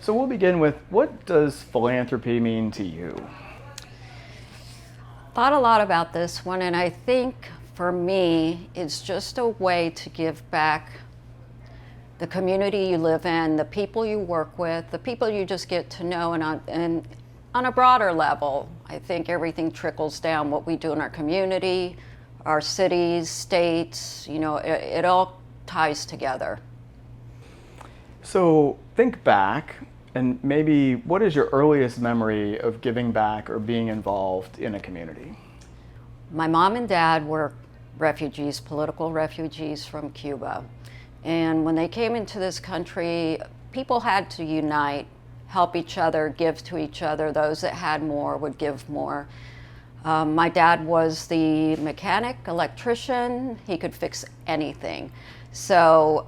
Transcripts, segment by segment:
So we'll begin with, what does philanthropy mean to you? Thought a lot about this one, and I think for me, it's just a way to give back the community you live in, the people you work with, the people you just get to know, and on a broader level, I think everything trickles down. What we do in our community, our cities, states, it all ties together. So think back, and maybe what is your earliest memory of giving back or being involved in a community? My mom and dad were refugees, political refugees from Cuba. And when they came into this country, people had to unite, help each other, give to each other. Those that had more would give more. My dad was the mechanic, electrician. He could fix anything. So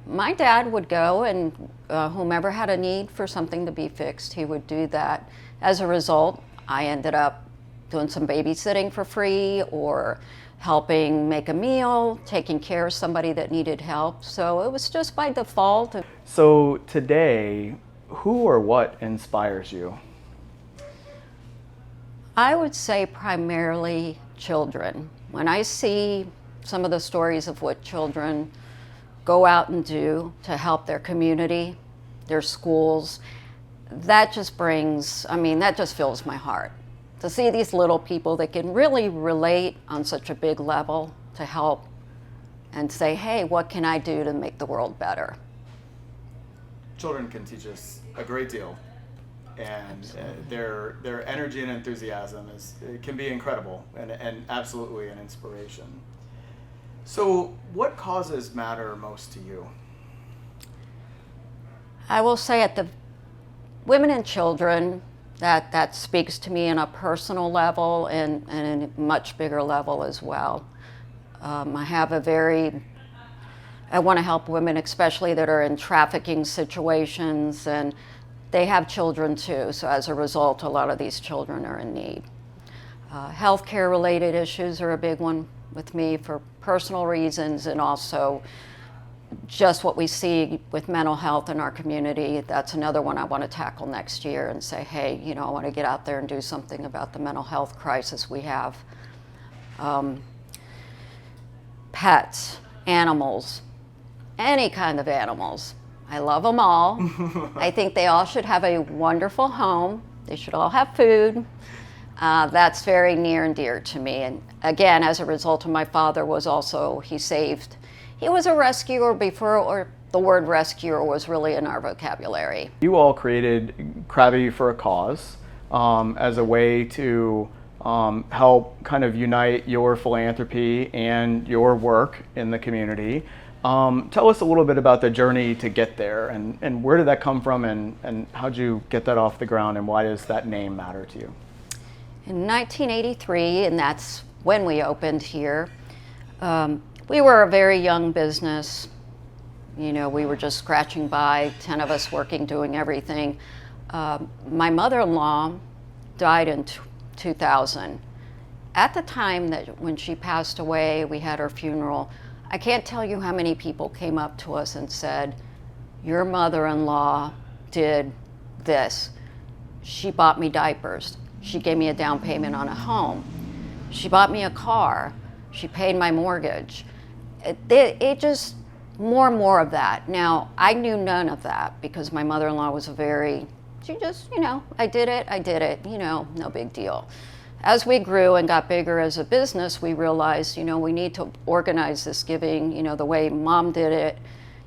my dad would go, and whomever had a need for something to be fixed, he would do that. As a result, I ended up doing some babysitting for free, or helping make a meal, taking care of somebody that needed help. So it was just by default. So today, who or what inspires you? I would say primarily children. When I see some of the stories of what children go out and do to help their community, their schools, that just fills my heart. To see these little people that can really relate on such a big level to help and say, hey, what can I do to make the world better? Children can teach us a great deal, and their energy and enthusiasm can be incredible and absolutely an inspiration. So what causes matter most to you? I will say at the women and children, that speaks to me on a personal level and a much bigger level as well. I want to help women, especially that are in trafficking situations, and they have children too. So as a result, a lot of these children are in need. Healthcare related issues are a big one with me for personal reasons, and also just what we see with mental health in our community. That's another one I want to tackle next year and say, hey, I want to get out there and do something about the mental health crisis we have. Pets, animals, any kind of animals. I love them all. I think they all should have a wonderful home. They should all have food. That's very near and dear to me. And again, as a result of my father he was a rescuer before the word rescuer was really in our vocabulary. You all created Crabby for a Cause as a way to help kind of unite your philanthropy and your work in the community. Tell us a little bit about the journey to get there, and where did that come from, and how'd you get that off the ground, and why does that name matter to you? In 1983, and that's when we opened here, we were a very young business. We were just scratching by, 10 of us working, doing everything. My mother-in-law died in 2000. At the time when she passed away, we had her funeral. I can't tell you how many people came up to us and said, your mother-in-law did this. She bought me diapers. She gave me a down payment on a home. She bought me a car. She paid my mortgage. It just, more and more of that. Now, I knew none of that because my mother-in-law was she just, I did it, no big deal. As we grew and got bigger as a business, we realized, we need to organize this giving, the way Mom did it.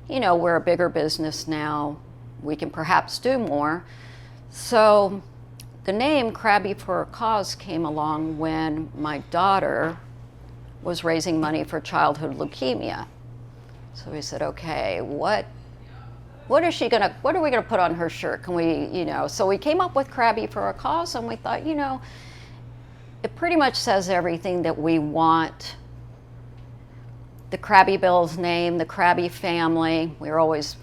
We're a bigger business now. We can perhaps do more. So the name Crabby for a Cause came along when my daughter was raising money for childhood leukemia. So we said, okay, what are we gonna put on her shirt? Can we, so we came up with Crabby for a Cause, and we thought, it pretty much says everything that we want. The Crabby Bill's name, the Crabby family, we're always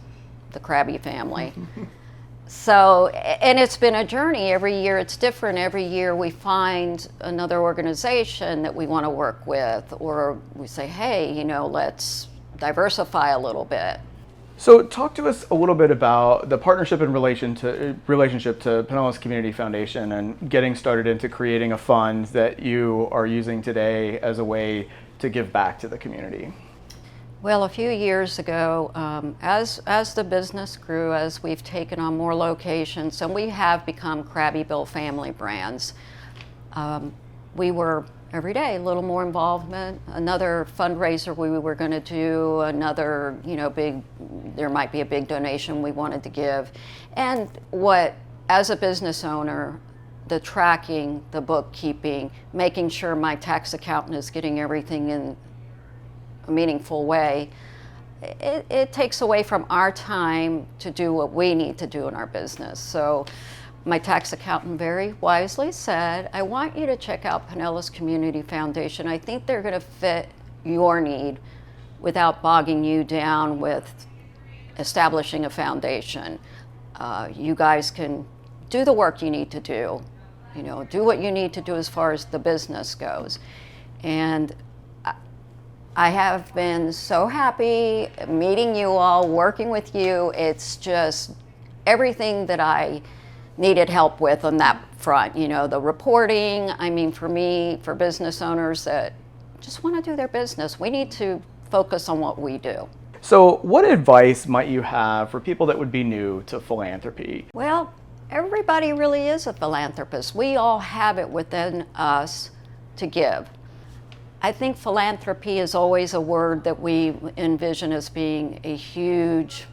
the Crabby family. So, and it's been a journey. Every year it's different. Every year we find another organization that we want to work with, or we say, hey, let's diversify a little bit. So talk to us a little bit about the partnership and relationship to Pinellas Community Foundation and getting started into creating a fund that you are using today as a way to give back to the community. Well, a few years ago, as the business grew, as we've taken on more locations, and we have become Crabby family brands, we were every day a little more involvement. Another fundraiser we were going to do, another there might be a big donation we wanted to give, and as a business owner, the tracking, the bookkeeping, making sure my tax accountant is getting everything in a meaningful way, it takes away from our time to do what we need to do in our business. So my tax accountant very wisely said, I want you to check out Pinellas Community Foundation. I think they're going to fit your need without bogging you down with establishing a foundation. You guys can do the work you need to do, do what you need to do as far as the business goes. And I have been so happy meeting you all, working with you. It's just everything that I needed help with on that front. The reporting, for me, for business owners that just want to do their business, we need to focus on what we do. So what advice might you have for people that would be new to philanthropy? Well, everybody really is a philanthropist. We all have it within us to give. I think philanthropy is always a word that we envision as being a huge,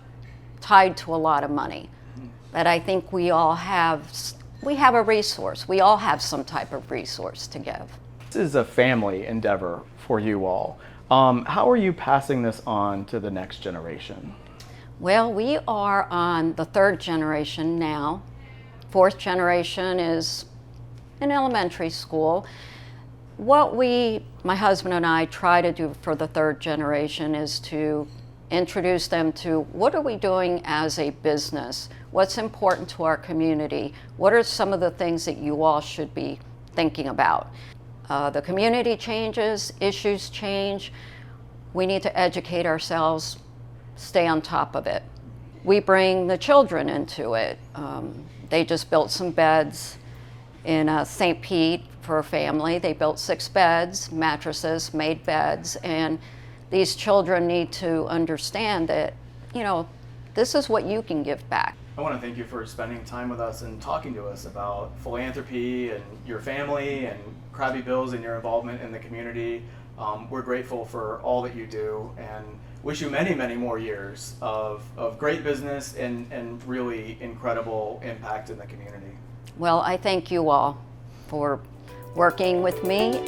tied to a lot of money. But I think we have a resource. We all have some type of resource to give. This is a family endeavor for you all. How are you passing this on to the next generation? Well, we are on the third generation now. Fourth generation is in elementary school. What my husband and I try to do for the third generation is to introduce them to what are we doing as a business, what's important to our community, what are some of the things that you all should be thinking about. The community changes, issues change, we need to educate ourselves, stay on top of it. We bring the children into it. They just built some beds in St. Pete for a family. They built 6 beds, mattresses, made beds, and these children need to understand that, this is what you can give back. I want to thank you for spending time with us and talking to us about philanthropy and your family and Crabby Bills and your involvement in the community. We're grateful for all that you do and wish you many, many more years of great business and really incredible impact in the community. Well, I thank you all for working with me